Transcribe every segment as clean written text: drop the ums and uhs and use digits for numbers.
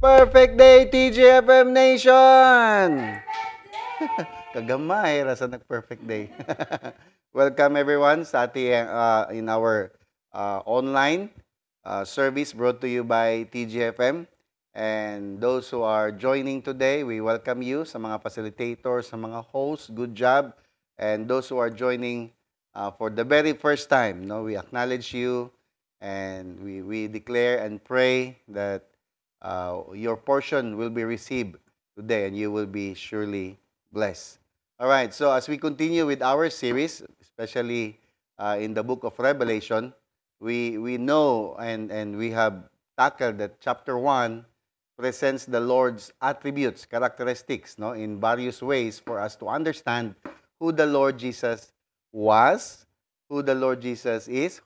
Perfect day, TGFM Nation! Kagamay, rasa nag-perfect day. Welcome everyone sa ating in our online service brought to you by TGFM. And those who are joining today, we welcome you sa mga facilitators, sa mga hosts, good job. And those who are joining for the very first time, we acknowledge you and we declare and pray that your portion will be received today and you will be surely blessed. All right, so as we continue with our series, especially in the book of Revelation, we know and we have tackled that chapter 1 presents the Lord's attributes, characteristics, in various ways for us to understand who the Lord Jesus was, who the Lord Jesus is,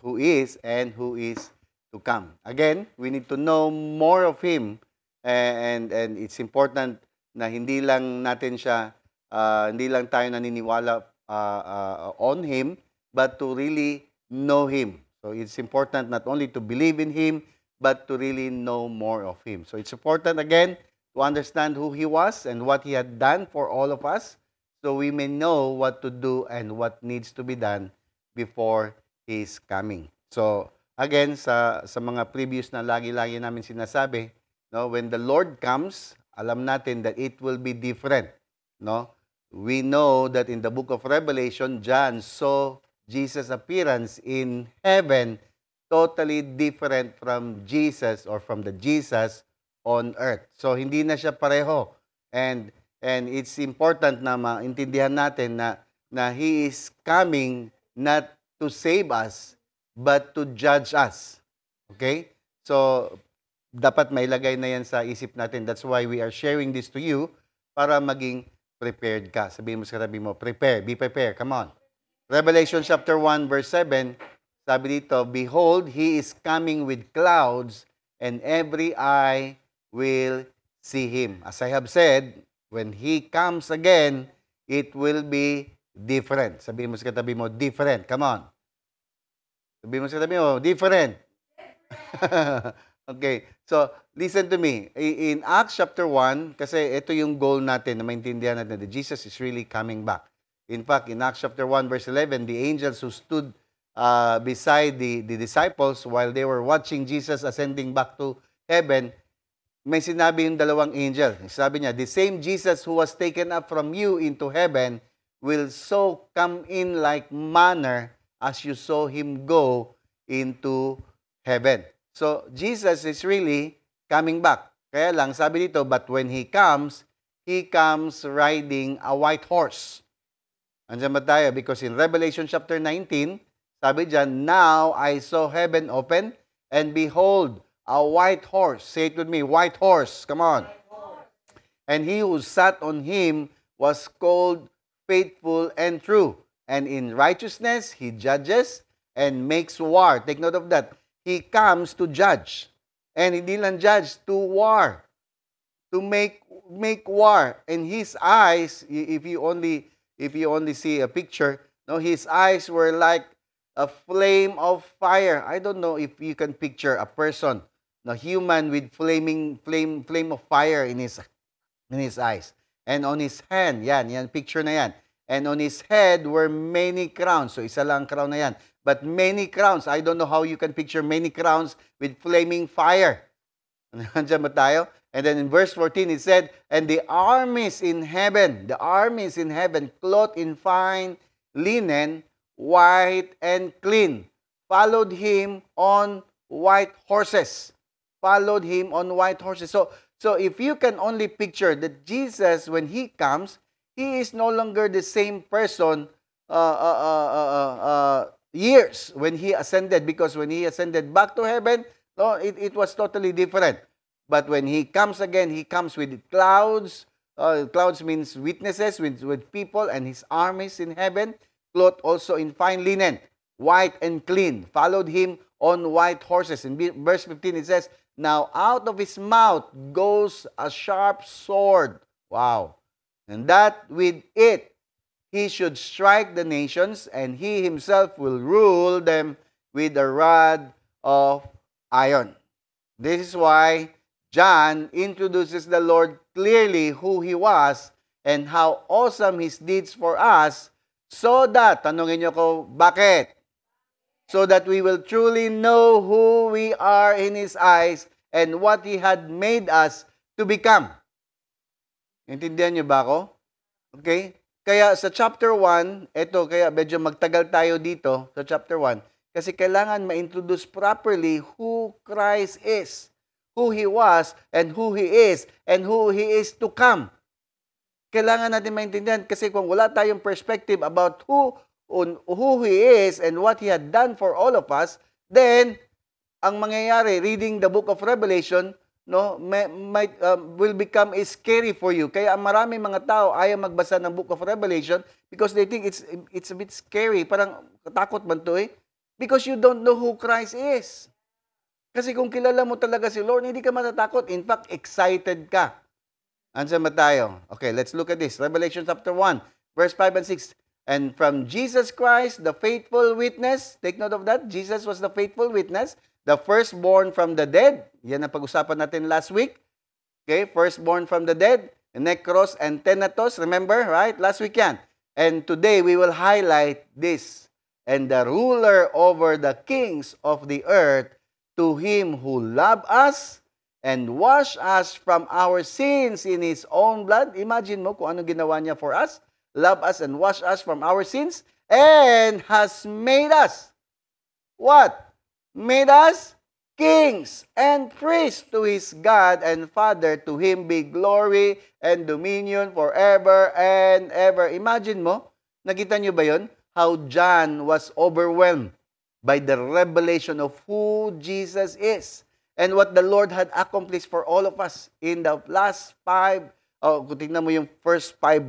and who is to come. Again, we need to know more of Him and it's important na hindi lang natin siya, hindi lang tayo naniniwala on Him, but to really know Him. So it's important not only to believe in Him, but to really know more of Him. So it's important again to understand who He was and what He had done for all of us so we may know what to do and what needs to be done before His coming. So again, sa mga previous na lagi-lagi namin sinasabi, when the Lord comes, alam natin that it will be different. We know that in the book of Revelation, John saw Jesus' appearance in heaven totally different from Jesus or from the Jesus on earth. So hindi na siya pareho. And it's important na maintindihan natin na He is coming not to save us, but to judge us. Okay? So, dapat mailagay na yan sa isip natin. That's why we are sharing this to you para maging prepared ka. Sabihin mo sa katabi mo, prepare, be prepared. Come on. Revelation chapter 1 verse 7, sabi dito, behold, He is coming with clouds, and every eye will see Him. As I have said, when He comes again, it will be different. Sabihin mo sa katabi mo, different. Come on. Sabihin mo sa katabi mo, different. Okay. So, listen to me. In Acts chapter 1, kasi ito yung goal natin na maintindihan natin that Jesus is really coming back. In fact, in Acts chapter 1 verse 11, the angels who stood beside the disciples while they were watching Jesus ascending back to heaven, may sinabi yung dalawang angel. Sabi niya, the same Jesus who was taken up from you into heaven will so come in like manner as you saw Him go into heaven. So, Jesus is really coming back. Kaya lang, sabi dito, but when He comes riding a white horse. Andiyan ba tayo? Because in Revelation chapter 19, sabi dyan, now I saw heaven open, and behold, a white horse. Say it with me, white horse. Come on. And He who sat on Him was called faithful and true. And in righteousness, He judges and makes war. Take note of that. He comes to judge. And hindi lang judge, to war. To make war. And His eyes, if you only see a picture, His eyes were like a flame of fire. I don't know if you can picture a person, a human with flame of fire in his eyes. And on his hand, yan picture na yan. And on his head were many crowns. So isa lang crown na yan. But many crowns. I don't know how you can picture many crowns with flaming fire. Nandiyan ba tayo? And then in verse 14 it said, and the armies in heaven, clothed in fine linen, white and clean, followed Him on white horses. So if you can only picture that Jesus, when He comes, He is no longer the same person years when He ascended, because when He ascended back to heaven, it was totally different. But when He comes again, He comes with clouds. Clouds means witnesses, with people, and His armies in heaven, clothed also in fine linen, white and clean, followed Him on white horses. In verse 15 it says, now out of His mouth goes a sharp sword. Wow. And that with it He should strike the nations, and He Himself will rule them with a rod of iron. This is why John introduces the Lord clearly who He was and how awesome His deeds for us so that, tanungin niyo ko, bakit? So that we will truly know who we are in His eyes and what He had made us to become. Intindihan niyo ba ako? Okay? Kaya sa chapter 1, kaya medyo magtagal tayo dito sa chapter 1, kasi kailangan ma-introduce properly who Christ is, who He was, and who He is, and who He is to come. Kailangan natin maintindihan kasi kung wala tayong perspective about who He is and what He had done for all of us, then ang mangyayari, reading the book of Revelation, will become scary for you. Kaya maraming mga tao ayaw magbasa ng book of Revelation because they think it's a bit scary. Parang katakot man to because you don't know who Christ is. Kasi kung kilala mo talaga si Lord, hindi ka matatakot. In fact, excited ka. Andiyan ba tayo? Okay, let's look at this. Revelation chapter 1, verse 5 and 6. And from Jesus Christ, the faithful witness, take note of that, Jesus was the faithful witness, the firstborn from the dead. Yan ang pag-usapan natin last week. Okay, firstborn from the dead, Necros and Thanatos. Remember, right? Last week yan. And today, we will highlight this. And the ruler over the kings of the earth, to Him who loved us and washed us from our sins in His own blood. Imagine mo kung ano ginawa niya for us. Love us and wash us from our sins. And has made us. What? Made us kings and priests to His God and Father. To Him be glory and dominion forever and ever. Imagine mo, nakita niyo ba yun? How John was overwhelmed by the revelation of who Jesus is and what the Lord had accomplished for all of us in the last 5, kung tingnan mo yung first five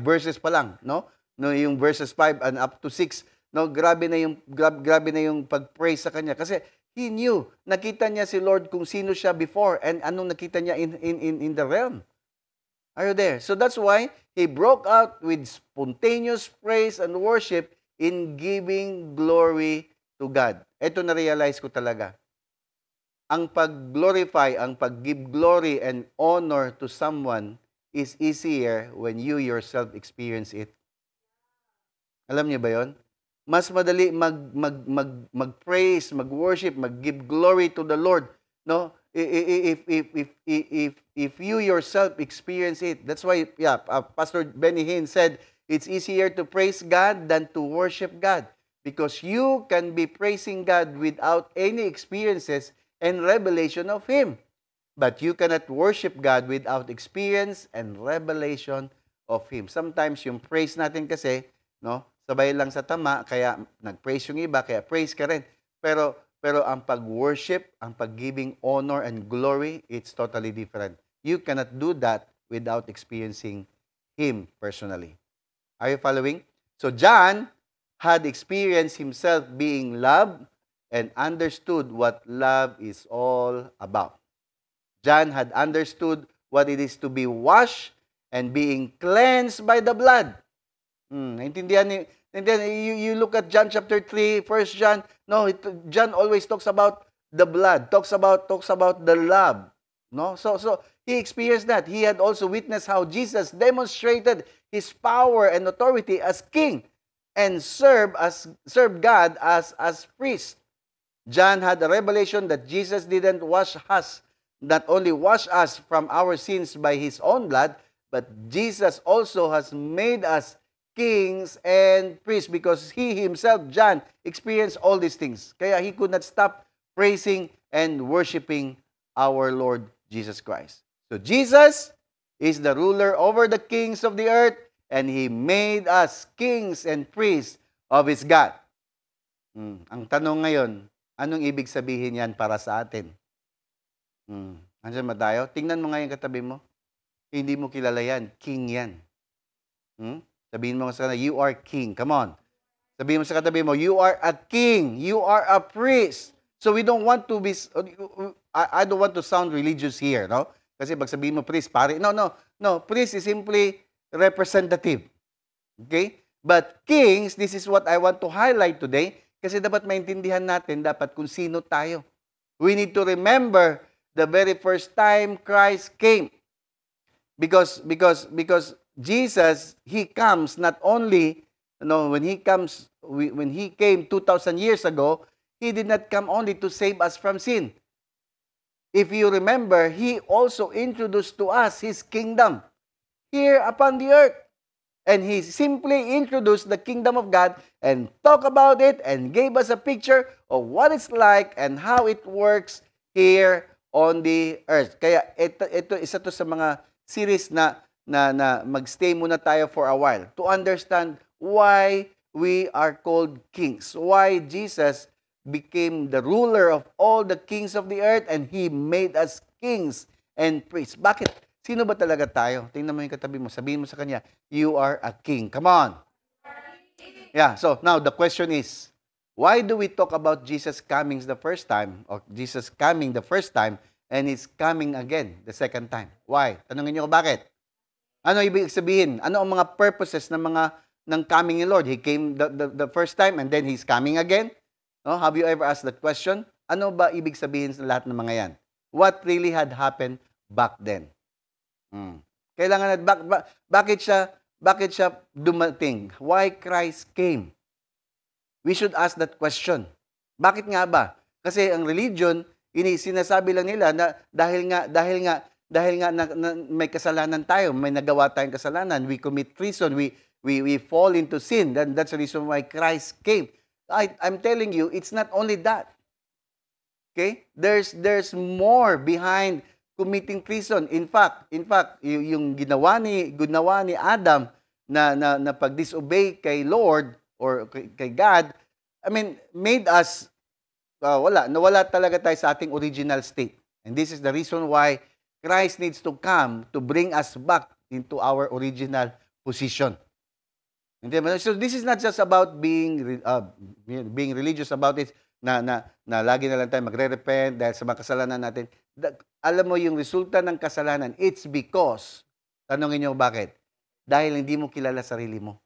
verses pa lang, no? Yung verses 5 and up to 6, no, grabe na yung pag-praise sa kanya kasi he knew, nakita niya si Lord kung sino siya before and anong nakita niya in the realm. Are you there? So that's why he broke out with spontaneous praise and worship in giving glory to God. Ito na-realize ko talaga. Ang pag-glorify, ang pag-give glory and honor to someone is easier when you yourself experience it. Alam niyo ba yon? Mas madali mag-praise, mag-worship, mag-give glory to the Lord, no? If you yourself experience it. That's why Pastor Benny Hinn said it's easier to praise God than to worship God because you can be praising God without any experiences and revelation of Him. But you cannot worship God without experience and revelation of Him. Sometimes yung praise natin kasi, no, sabay lang sa tama, kaya nag-praise yung iba, kaya praise ka rin. Pero ang pag-worship, ang pag-giving honor and glory, it's totally different. You cannot do that without experiencing Him personally. Are you following? So John had experienced himself being loved and understood what love is all about. John had understood what it is to be washed and being cleansed by the blood. Naintindihan ni and then you look at John chapter 3, 1 John. No, John always talks about the blood, talks about the love. No, so he experienced that. He had also witnessed how Jesus demonstrated His power and authority as king and served God as priest. John had a revelation that Jesus didn't not only wash us from our sins by His own blood, but Jesus also has made us kings and priests because he himself, John, experienced all these things. Kaya he could not stop praising and worshiping our Lord Jesus Christ. So Jesus is the ruler over the kings of the earth and He made us kings and priests of His God. Ang tanong ngayon, anong ibig sabihin yan para sa atin? Andiyan ba tayo? Tingnan mo ngayon katabi mo. Hindi mo kilala yan. King yan. Sabihin mo sa kanila, you are king. Come on. Sabihin mo sa katabi mo, you are a king. You are a priest. So we don't want to be, I don't want to sound religious here, no? Kasi pag sabihin mo priest, pare. No. Priest is simply representative. Okay? But kings, this is what I want to highlight today. Kasi dapat maintindihan natin dapat kung sino tayo. We need to remember the very first time Christ came. Because Jesus, He comes not only, when He came 2,000 years ago, He did not come only to save us from sin. If you remember, He also introduced to us His kingdom here upon the earth. And He simply introduced the kingdom of God and talked about it and gave us a picture of what it's like and how it works here on the earth. Kaya ito isa to sa mga series na magstay muna tayo for a while to understand why we are called kings. Why Jesus became the ruler of all the kings of the earth and He made us kings and priests. Bakit? Sino ba talaga tayo? Tingnan mo yung katabi mo. Sabihin mo sa kanya, you are a king. Come on. Yeah, so now the question is, why do we talk about Jesus coming the first time, or Jesus coming the first time, and He's coming again the second time? Why? Tanungin niyo ko bakit? Ano ibig sabihin? Ano ang mga purposes ng coming ni Lord? He came the first time and then He's coming again? No? Have you ever asked that question? Ano ba ibig sabihin sa lahat ng mga yan? What really had happened back then? Kailangan bakit siya dumating? Why Christ came? We should ask that question. Bakit nga ba? Kasi ang religion, sinasabi lang nila na dahil nga may kasalanan tayo, may nagawa tayong kasalanan, we commit treason, we fall into sin. Then that's the reason why Christ came. I'm telling you, it's not only that. Okay? There's more behind committing treason. In fact, yung ginawa ni Adam na pag-disobey kay Lord or kay God, made us nawala talaga tayo sa ating original state. And this is the reason why Christ needs to come to bring us back into our original position. So this is not just about being religious about it, na lagi na lang tayo magre-repent dahil sa mga kasalanan natin. Alam mo yung resulta ng kasalanan, it's because, tanongin niyo bakit? Dahil hindi mo kilala sarili mo.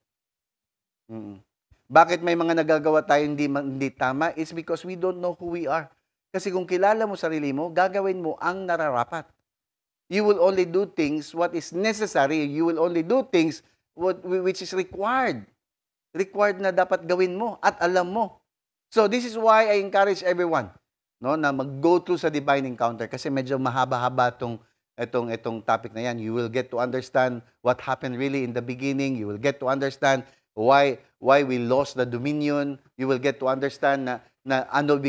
Bakit may mga nagagawa tayo hindi tama? It's because we don't know who we are. Kasi kung kilala mo sarili mo, gagawin mo ang nararapat. You will only do things what is necessary. You will only do things which is required. Required na dapat gawin mo at alam mo. So this is why I encourage everyone, na mag-go through sa divine encounter kasi medyo mahaba-haba itong topic na yan. You will get to understand what happened really in the beginning. You will get to understand why we lost the dominion. You will get to understand na ano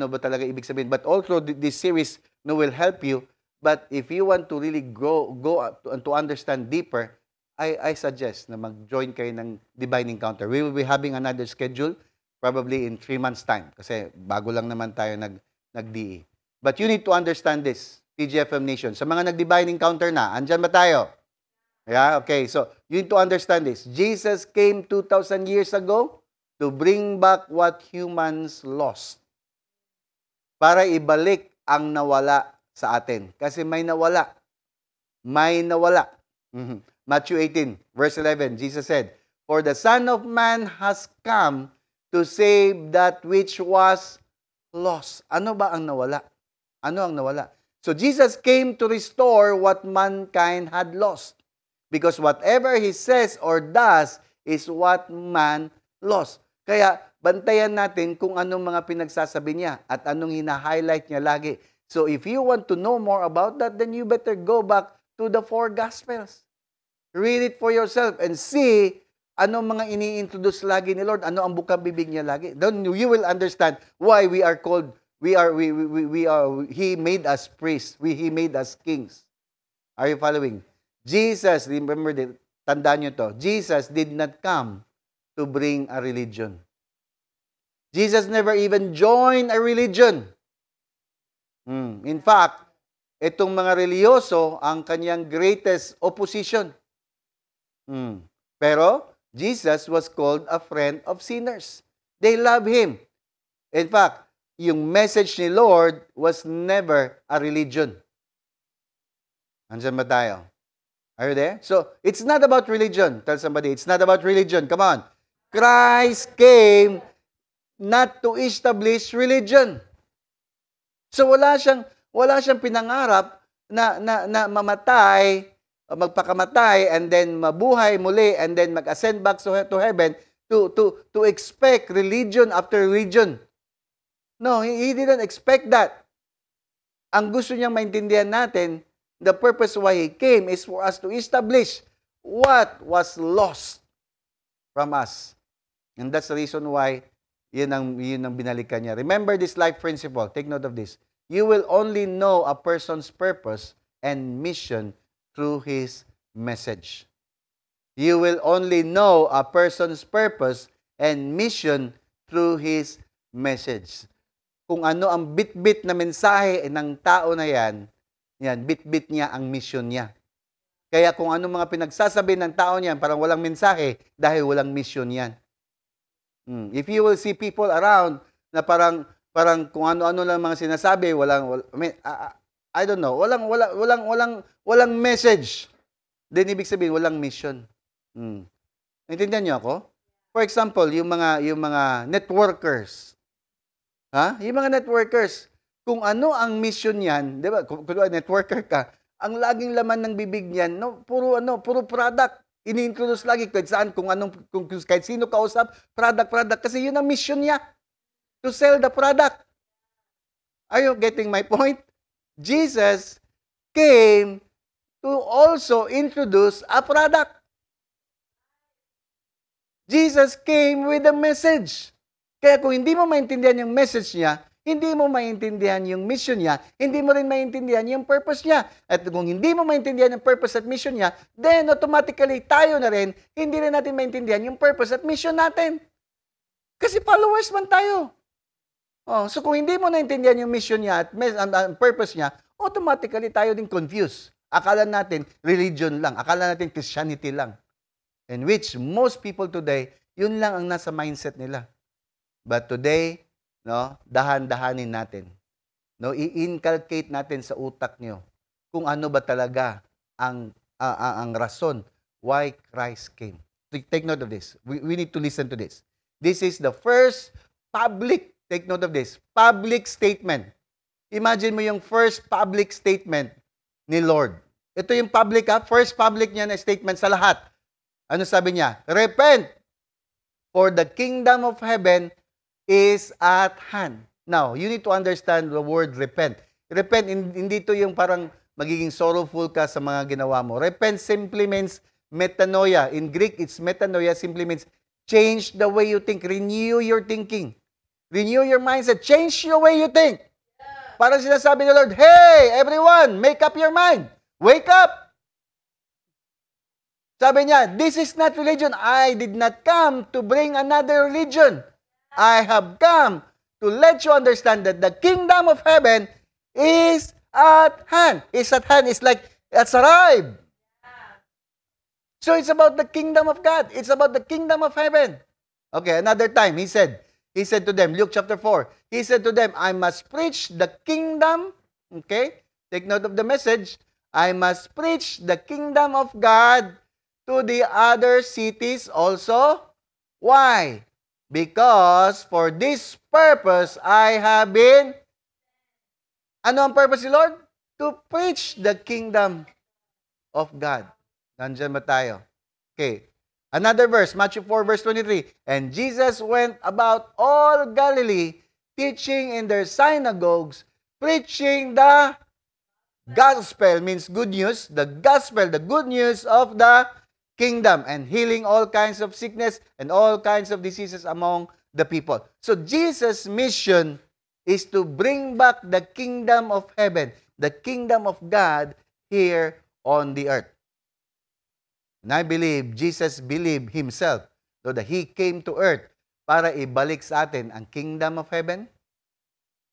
ba talaga ibig sabihin. But also this series will help you. But if you want to really go to understand deeper, I suggest na mag-join kayo ng divine encounter. We will be having another schedule probably in 3 months' time. Kasi bago lang naman tayo nag-DE. But you need to understand this, TGFM Nation. Sa mga nag-divine encounter na, andyan ba tayo? Yeah, okay. So, you need to understand this. Jesus came 2,000 years ago to bring back what humans lost. Para ibalik ang nawala sa atin. Kasi may nawala. May nawala. Matthew 18, verse 11, Jesus said, "For the Son of Man has come to save that which was lost." Ano ba ang nawala? Ano ang nawala? So Jesus came to restore what mankind had lost. Because whatever He says or does is what man lost. Kaya bantayan natin kung anong mga pinagsasabi niya at anong hina-highlight niya lagi. So if you want to know more about that, then you better go back to the 4 Gospels. Read it for yourself and see ano mga ini-introduce lagi ni Lord, ano ang bukang bibig niya lagi. Then you will understand why we are called, He made us priests, He made us kings. Are you following? Jesus, remember, tandaan nyo to, Jesus did not come to bring a religion. Jesus never even joined a religion. In fact, itong mga reliyoso ang kanyang greatest opposition. Pero, Jesus was called a friend of sinners. They love Him. In fact, yung message ni Lord was never a religion. Andiyan ba tayo? Are you there? So, it's not about religion. Tell somebody, it's not about religion. Come on. Christ came not to establish religion. So wala siyang pinangarap na mamatay, magpakamatay, and then mabuhay muli, and then mag-ascend back to heaven to expect religion after religion. No, he didn't expect that. Ang gusto niyang maintindihan natin, the purpose why He came is for us to establish what was lost from us. And that's the reason why yun ang binalikan niya. Remember this life principle. Take note of this. You will only know a person's purpose and mission through his message. You will only know a person's purpose and mission through his message. Kung ano ang bit-bit na mensahe ng tao na yan, bit-bit niya ang mission niya. Kaya kung ano mga pinagsasabi ng tao niyan, parang walang mensahe dahil walang mission yan. If you will see people around na parang kung ano-ano lang mga sinasabi, I don't know, walang message. Then ibig sabihin walang mission. Naintindihan niyo ako? For example, yung mga networkers. Yung mga networkers, kung ano ang mission niyan, 'di ba? Kung networker ka, ang laging laman ng bibig niyan, puro product. Ini-introduce lagi kahit saan, kung kahit sino kausap, product. Kasi yun ang mission niya. To sell the product. Are you getting my point? Jesus came to also introduce a product. Jesus came with a message. Kaya kung hindi mo maintindihan yung message niya, hindi mo maintindihan yung mission niya, hindi mo rin maintindihan yung purpose niya. At kung hindi mo maintindihan yung purpose at mission niya, then automatically tayo na rin, hindi rin natin maintindihan yung purpose at mission natin. Kasi followers man tayo. So kung hindi mo naintindihan yung mission niya at purpose niya, automatically tayo din confused. Akala natin religion lang, akala natin Christianity lang. In which most people today, yun lang ang nasa mindset nila. But today, dahan-dahanin natin. I-inculcate natin sa utak nyo kung ano ba talaga ang rason why Christ came. Take note of this. We need to listen to this. This is the first public, take note of this, public statement. Imagine mo yung first public statement ni Lord. Ito yung public, first public niya na statement sa lahat. Ano sabi niya? Repent, for the kingdom of heaven is at hand. Now, you need to understand the word repent. Repent, hindi to yung parang magiging sorrowful ka sa mga ginawa mo. Repent simply means metanoia. In Greek, it's metanoia, simply means change the way you think. Renew your thinking. Renew your mindset. Change the way you think. Parang sinasabi ni Lord, hey, everyone, make up your mind. Wake up. Sabi niya, this is not religion. I did not come to bring another religion. I have come to let you understand that the kingdom of heaven is at hand. Is at hand. It's like, it's arrived. So it's about the kingdom of God. It's about the kingdom of heaven. Okay, another time, he said to them, Luke chapter 4, he said to them, I must preach the kingdom, okay? Take note of the message. I must preach the kingdom of God to the other cities also. Why? Because for this purpose I have been. Ano ang purpose ni Lord? To preach the kingdom of God. Nandiyan ba tayo? Okay. Another verse, Matthew 4 verse 23. And Jesus went about all Galilee, teaching in their synagogues, preaching the gospel, means good news, the gospel, the good news of the kingdom, and healing all kinds of sickness and all kinds of diseases among the people. So Jesus' mission is to bring back the kingdom of heaven, the kingdom of God here on the earth. And I believe Jesus believed himself that he came to earth para ibalik sa atin ang kingdom of heaven,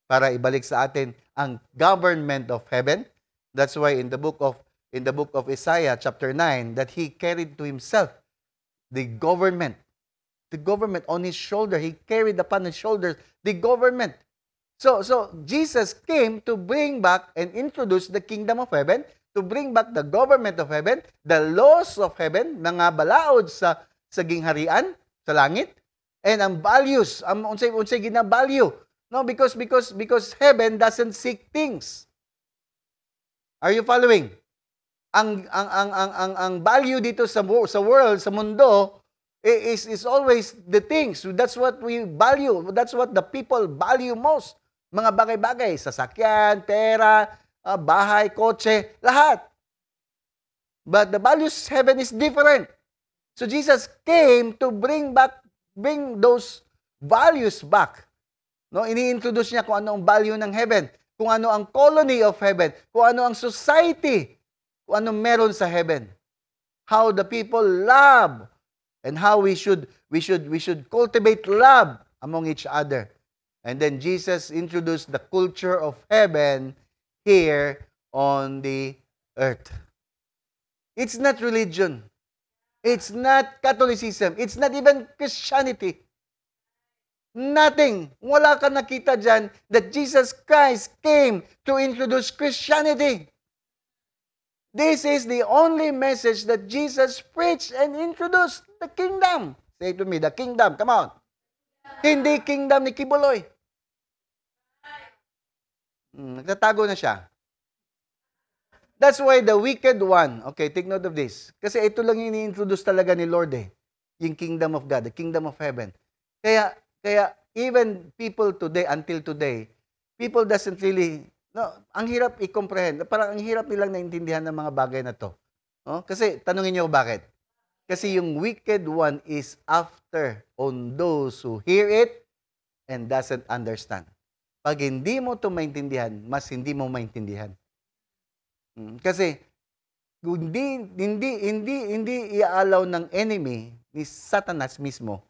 para ibalik sa atin ang government of heaven. That's why in the book of Isaiah chapter 9, that he carried to himself the government on his shoulder. He carried upon his shoulders the government. So Jesus came to bring back and introduce the kingdom of heaven, to bring back the government of heaven, the laws of heaven, na nga balaod sa gingharian, sa langit, and ang values, unsay gina-value No, because heaven doesn't seek things. Are you following? Ang value dito sa world, sa mundo, is always the things. That's what we value. That's what the people value most. Mga bagay-bagay, sasakyan, pera, bahay, kotse, lahat. But the values heaven is different. So Jesus came to bring those values back. No, ini-introduce niya kung ano ang value ng heaven, kung ano ang colony of heaven, kung ano ang society, kung ano meron sa heaven. How the people love and how we should cultivate love among each other. And then Jesus introduced the culture of heaven here on the earth. It's not religion. It's not Catholicism. It's not even Christianity. Nothing. Wala ka nakita dyan that Jesus Christ came to introduce Christianity. This is the only message that Jesus preached and introduced, the kingdom. Say to me, the kingdom. Come on. Hindi kingdom ni Kibuloy. Nagtatago na siya. That's why the wicked one, okay, take note of this. Kasi ito lang yung ini-introduce talaga ni Lord yung kingdom of God, the kingdom of heaven. Kaya even people today, until today, people doesn't really, ang hirap i-comprehend. Parang ang hirap nilang naintindihan ng mga bagay na to. No? Kasi, tanungin niyo bakit? Kasi yung wicked one is after on those who hear it and doesn't understand. Pag hindi mo to maintindihan, mas hindi mo maintindihan. Kasi, hindi i-allow ng enemy, ni Satanas mismo,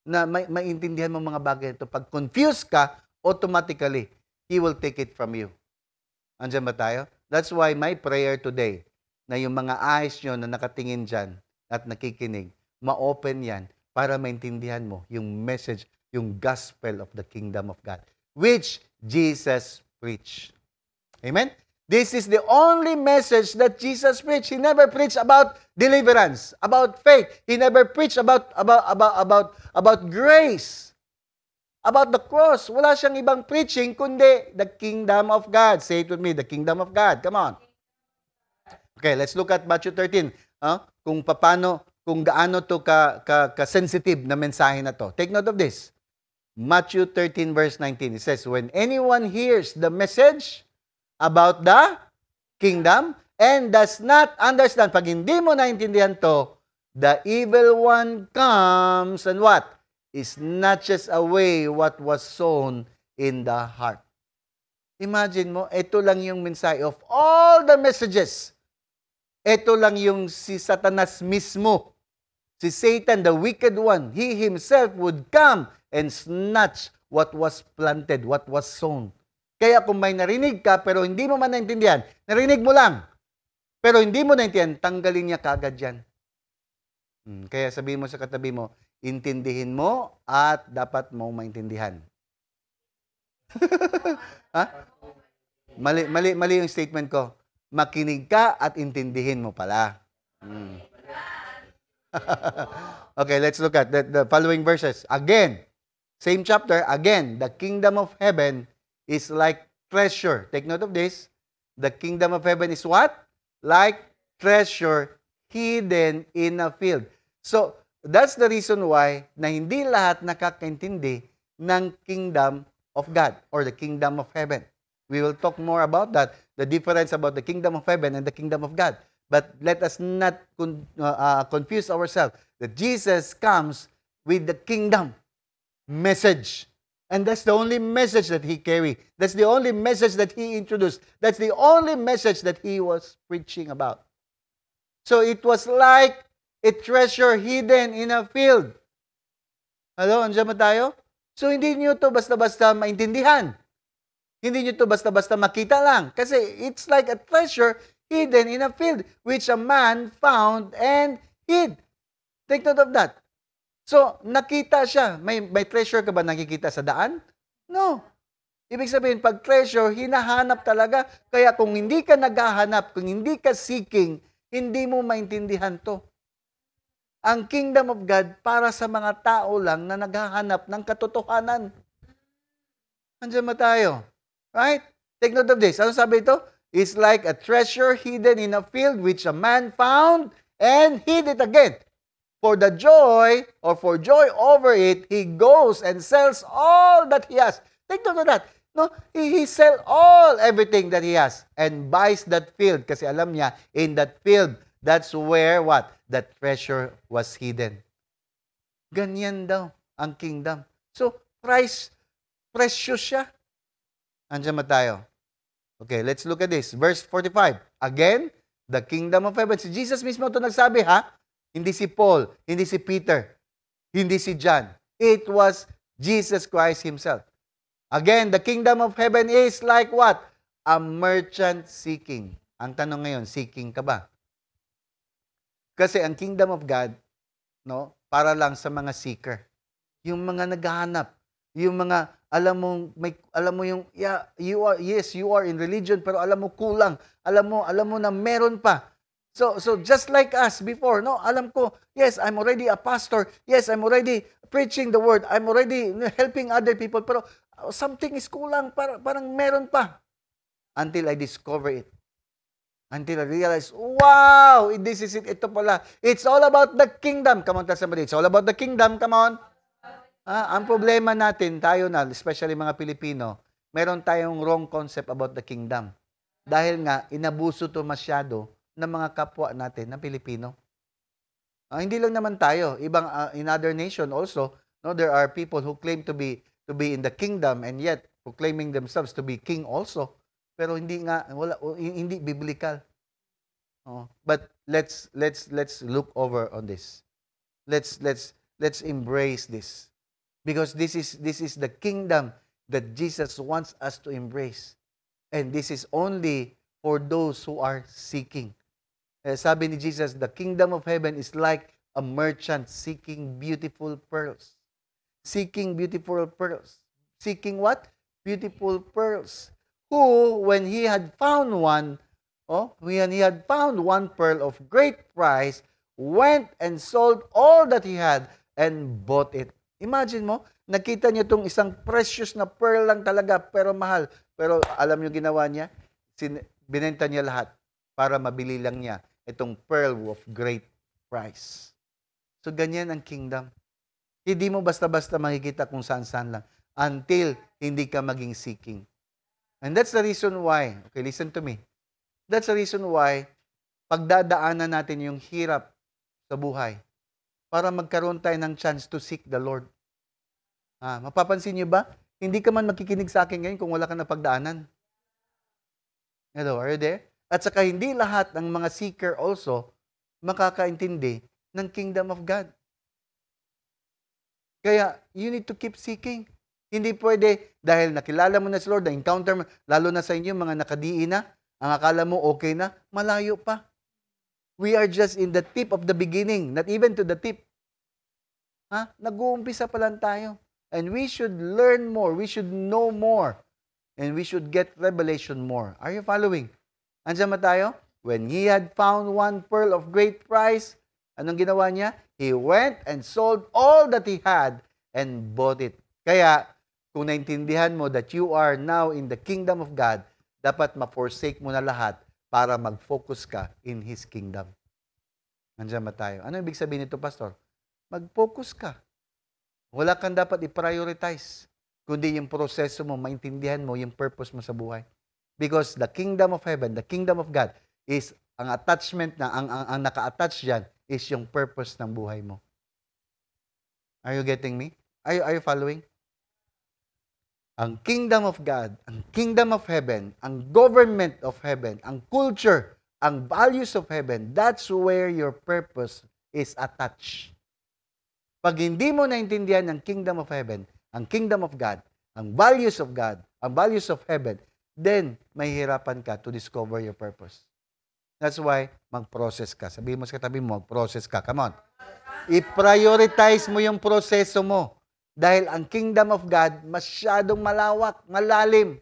na maintindihan mo mga bagay ito. Pag confused ka, automatically, he will take it from you. Andiyan ba tayo? That's why my prayer today, na yung mga eyes nyo na nakatingin dyan at nakikinig, ma-open yan para maintindihan mo yung message, yung gospel of the kingdom of God, which Jesus preached. Amen? This is the only message that Jesus preached. He never preached about deliverance, about faith. He never preached about grace, about the cross. Wala siyang ibang preaching kundi the kingdom of God. Say it with me, the kingdom of God. Come on. Okay, let's look at Matthew 13. Kung gaano to ka-sensitive na mensahe na to. Take note of this. Matthew 13 verse 19. It says, when anyone hears the message about the kingdom and does not understand, pag hindi mo naintindihan to, the evil one comes and what? Snatches away what was sown in the heart. Imagine mo, ito lang yung mensahe of all the messages. Ito lang yung si Satanas mismo. Si Satan, the wicked one, he himself would come and snatch what was planted, what was sown. Kaya kung may narinig ka pero hindi mo man naintindihan, narinig mo lang, pero hindi mo naintindihan, tanggalin niya kagad yan. Kaya sabihin mo sa katabi mo, intindihin mo at dapat mong maintindihan. Ha? Mali yung statement ko. Makinig ka at intindihin mo pala. Okay, let's look at the following verses. Again, same chapter, again, the kingdom of heaven is like treasure. Take note of this. The kingdom of heaven is what? Like treasure hidden in a field. So, that's the reason why na hindi lahat nakakaintindi ng kingdom of God or the kingdom of heaven. We will talk more about that, the difference about the kingdom of heaven and the kingdom of God. But let us not confuse ourselves that Jesus comes with the kingdom message. And that's the only message that he carried. That's the only message that he introduced. That's the only message that he was preaching about. So it was like a treasure hidden in a field. Hello, andiyan ba tayo? So hindi nyo to basta-basta maintindihan. Hindi nyo to basta-basta makita lang. Kasi it's like a treasure hidden in a field, which a man found and hid. Take note of that. So, nakita siya. May treasure ka ba nakikita sa daan? No. Ibig sabihin, pag treasure, hinahanap talaga. Kaya kung hindi ka naghahanap, kung hindi ka seeking, hindi mo maintindihan to. Ang kingdom of God para sa mga tao lang na naghahanap ng katotohanan. Andiyan ba tayo? Right? Take note of this. Ano sabi ito? It's like a treasure hidden in a field which a man found and hid it again. For the joy, or for joy over it, he goes and sells all that he has. Take note of that. No, he sell everything that he has and buys that field kasi alam niya, in that field, that's where what? That treasure was hidden. Ganyan daw ang kingdom. So, precious siya. Andiyan ba tayo? Okay, let's look at this. Verse 45. Again, the kingdom of heaven. Si Jesus mismo ito nagsabi, ha? Hindi si Paul, hindi si Peter, hindi si John. It was Jesus Christ Himself. Again, the kingdom of heaven is like what? A merchant seeking. Ang tanong ngayon, seeking ka ba? Kasi ang kingdom of God, no, para lang sa mga seeker. Yung mga naghahanap, yung mga alam mo yung yeah, you are in religion pero alam mo kulang. Alam mo na meron pa. So just like us before, no? Alam ko, yes, I'm already a pastor. Yes, I'm already preaching the word. I'm already helping other people. Pero something is kulang. Parang meron pa. Until I discover it. Until I realize, wow, this is it. Ito pala. It's all about the kingdom. Come on, tell somebody. It's all about the kingdom. Come on. Ang problema natin, tayo na, especially mga Pilipino, meron tayong wrong concept about the kingdom. Dahil nga, inabuso to masyado ng mga kapwa natin na Pilipino. Hindi lang naman tayo, ibang in other nation also, no, there are people who claim to be in the kingdom and yet proclaiming themselves to be king also. Pero hindi biblical. But let's look over on this. Let's embrace this. Because this is the kingdom that Jesus wants us to embrace. And this is only for those who are seeking. Sabi ni Jesus, the kingdom of heaven is like a merchant seeking beautiful pearls. Seeking beautiful pearls. Seeking what? Beautiful pearls. Who, when he had found one pearl of great price, went and sold all that he had and bought it. Imagine mo, nakita niyo itong isang precious na pearl lang talaga, pero mahal. Pero alam niyo ginawa niya? Binenta niya lahat para mabili lang niya itong pearl of great price. So, ganyan ang kingdom. Hindi mo basta-basta makikita kung saan-saan lang until hindi ka maging seeking. And that's the reason why, okay, listen to me. That's the reason why pagdadaanan natin yung hirap sa buhay para magkaroon tayo ng chance to seek the Lord. Mapapansin niyo ba? Hindi ka man makikinig sa akin ngayon kung wala ka na pagdaanan. Hello, are you there? At saka hindi lahat ng mga seeker also makakaintindi ng kingdom of God. Kaya, you need to keep seeking. Hindi pwede, dahil nakilala mo na si Lord, na-encounter mo, lalo na sa inyo, mga nakadiin na, ang akala mo okay na, malayo pa. We are just in the tip of the beginning, not even to the tip. Nag-uumpisa pa lang tayo. And we should learn more, we should know more, and we should get revelation more. Are you following? Andiyan ba tayo? When he had found one pearl of great price, anong ginawa niya? He went and sold all that he had and bought it. Kaya, kung naintindihan mo that you are now in the kingdom of God, dapat ma-forsake mo na lahat para mag-focus ka in His kingdom. Andiyan ba tayo? Ano ibig sabihin nito, Pastor? Mag-focus ka. Wala kang dapat i-prioritize, kundi yung proseso mo, maintindihan mo yung purpose mo sa buhay. Because the kingdom of heaven, the kingdom of God, is ang attachment na, ang naka-attach dyan, is yung purpose ng buhay mo. Are you getting me? Are you following? Ang kingdom of God, ang kingdom of heaven, ang government of heaven, ang culture, ang values of heaven, that's where your purpose is attached. Pag hindi mo naintindihan ang kingdom of heaven, ang kingdom of God, ang values of God, ang values of heaven, then mahihirapan ka to discover your purpose. That's why mag-process ka. Sabihin mo sa katabi mo, mag-process ka. Come on. I-prioritize mo yung proseso mo. Dahil ang kingdom of God, masyadong malawak, malalim.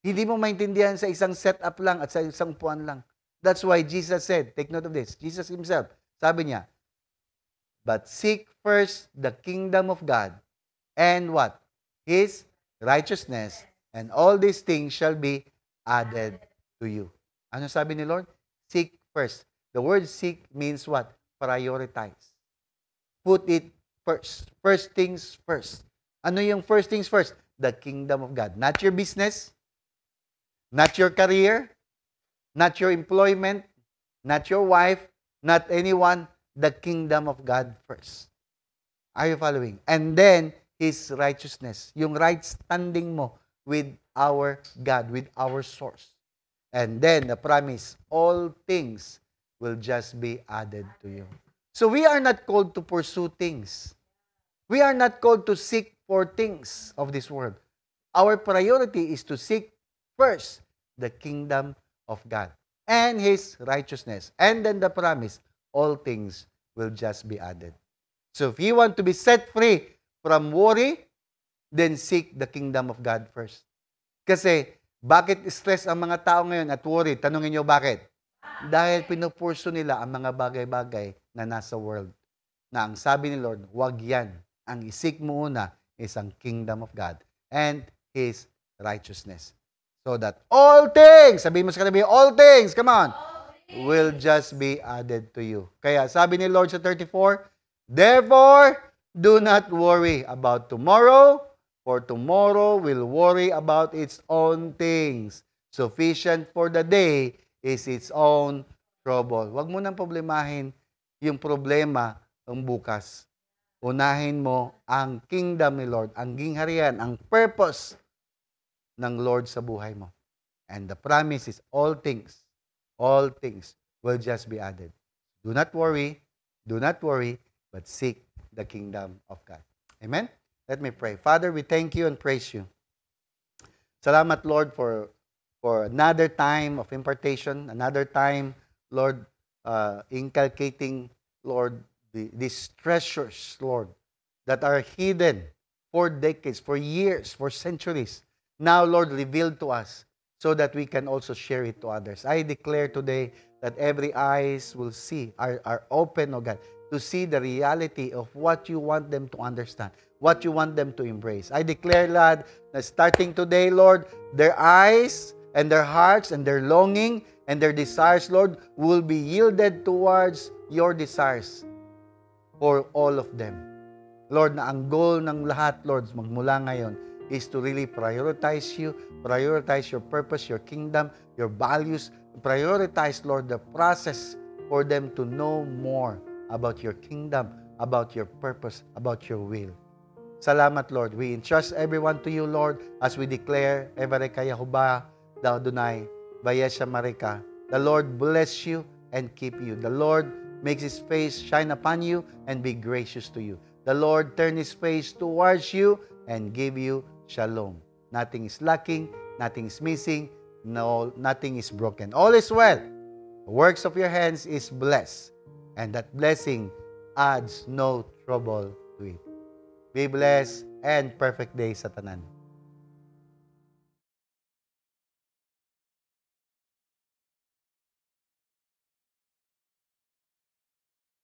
Hindi mo maintindihan sa isang setup lang at sa isang upuan lang. That's why Jesus said, take note of this, Jesus Himself, sabi niya, but seek first the kingdom of God and what? His righteousness, and all these things shall be added to you. Ano sabi ni Lord? Seek first. The word seek means what? Prioritize. Put it first. First things first. Ano yung first things first? The kingdom of God. Not your business, not your career, not your employment, not your wife, not anyone. The kingdom of God first. Are you following? And then, His righteousness. Yung right standing mo with our God, with our source. And then, the promise, all things will just be added to you. So we are not called to pursue things. We are not called to seek for things of this world. Our priority is to seek first the kingdom of God and His righteousness. And then the promise, all things will just be added. So if you want to be set free from worry, then seek the kingdom of God first. Kasi, bakit stress ang mga tao ngayon at worry? Tanungin nyo bakit? Dahil pinupurso nila ang mga bagay-bagay na nasa world. Na ang sabi ni Lord, wag yan. Ang isik mo una is ang kingdom of God and His righteousness. So that all things, sabihin mo sa kanabi, all things, come on, will just be added to you. Kaya sabi ni Lord sa 34, therefore, do not worry about tomorrow, for tomorrow will worry about its own things. Sufficient for the day is its own trouble. Huwag mo nang problemahin yung problema ng bukas. Unahin mo ang kingdom ni Lord, ang gingharian, ang purpose ng Lord sa buhay mo. And the promise is all things will just be added. Do not worry, but seek the kingdom of God. Amen? Let me pray. Father, we thank you and praise you. Salamat, Lord, for another time of impartation, another time, Lord, inculcating, Lord, these treasures, Lord, that are hidden for decades, for years, for centuries. Now, Lord, revealed to us so that we can also share it to others. I declare today that every eyes will see, are open, oh God, to see the reality of what you want them to understand, what you want them to embrace. I declare, Lord, that starting today, Lord, their eyes and their hearts and their longing and their desires, Lord, will be yielded towards your desires for all of them. Lord, na ang goal ng lahat, Lord, magmula ngayon, is to really prioritize you, prioritize your purpose, your kingdom, your values, prioritize, Lord, the process for them to know more about your kingdom, about your purpose, about your will. Salamat, Lord. We entrust everyone to you, Lord, as we declare, Evareka Yahuba, Thou Dunai, Bayesha Marika. The Lord bless you and keep you. The Lord makes His face shine upon you and be gracious to you. The Lord turn His face towards you and give you shalom. Nothing is lacking, nothing is missing, no, nothing is broken. All is well. The works of your hands is blessed, and that blessing adds no trouble to it. Be blessed and perfect day sa tanan.